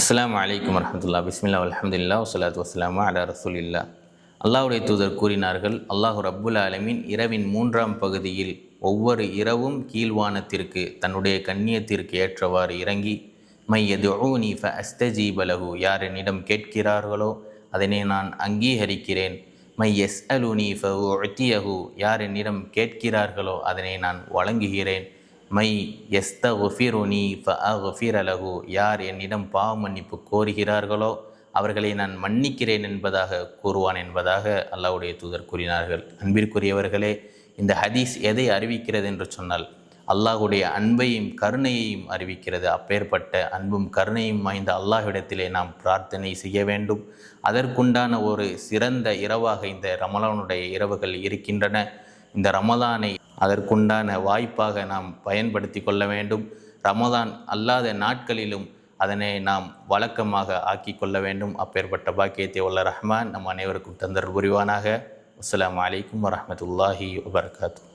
அஸ்ஸலாமு அலைக்கும் வரஹ்மத்துல்லாஹி பிஸ்மில்லாஹ் அல்ஹம்துலில்லாஹ் வஸ்ஸலாத்து வஸ்ஸலாமு அலா ரசூலில்லாஹ். அல்லாஹ்வுடைய தூதர் கூறினார்கள், அல்லாஹ் ரப்புல் ஆலமீன் இரவின் 3ஆம் பகுதியில் ஒவ்வொரு இரவும் கீழ்வானத்திற்கு தன்னுடைய கண்ணியத்திற்கு ஏற்றவாறு இறங்கி மை யதுஊனி ஃபஅஸ்தஜீப லஹு, யார் என்னிடம் கேட்கிறார்களோ அதனை நான் அங்கீகரிக்கிறேன். மை யஸ்அலுனி ஃபஉஅ்தியஹு, யார் என்னிடம் கேட்கிறார்களோ அதனை நான் வழங்குகிறேன். மை யஸ்தஃபிருனி ஃபஅஃபிர லஹு, யார் என்னிடம் பாவ மன்னிப்பு கோருகிறார்களோ அவர்களை நான் மன்னிக்கிறேன் என்பதாக கூறுவான் என்பதாக அல்லாஹ்வுடைய தூதர் கூறினார்கள். அன்பிற்குரியவர்களே, இந்த ஹதீஸ் எதை அறிவிக்கிறது என்று சொன்னால் அல்லாஹ்வுடைய அன்பையும் கருணையையும் அறிவிக்கிறது. அப்பேற்பட்ட அன்பும் கருணையும் வாய்ந்த அல்லாஹ்விடத்திலே நாம் பிரார்த்தனை செய்ய வேண்டும். அதற்குண்டான ஒரு சிறந்த இரவாக இந்த ரமலானுடைய இரவுகள் இருக்கின்றன. இந்த ரமலானை அதற்குண்டான வாய்ப்பாக நாம் பயன்படுத்தி கொள்ள வேண்டும். ரமலான் அல்லாத நாட்களிலும் அதனை நாம் வழக்கமாக ஆக்கி கொள்ள வேண்டும். அப்பேற்பட்ட பாக்கியத்தை உள்ள ரஹ்மான் நம் அனைவருக்கும் தந்தர் புரிவானாக. அஸ்ஸலாமு அலைக்கும் வரஹ்மத்துல்லாஹி வபரகாத்துஹு.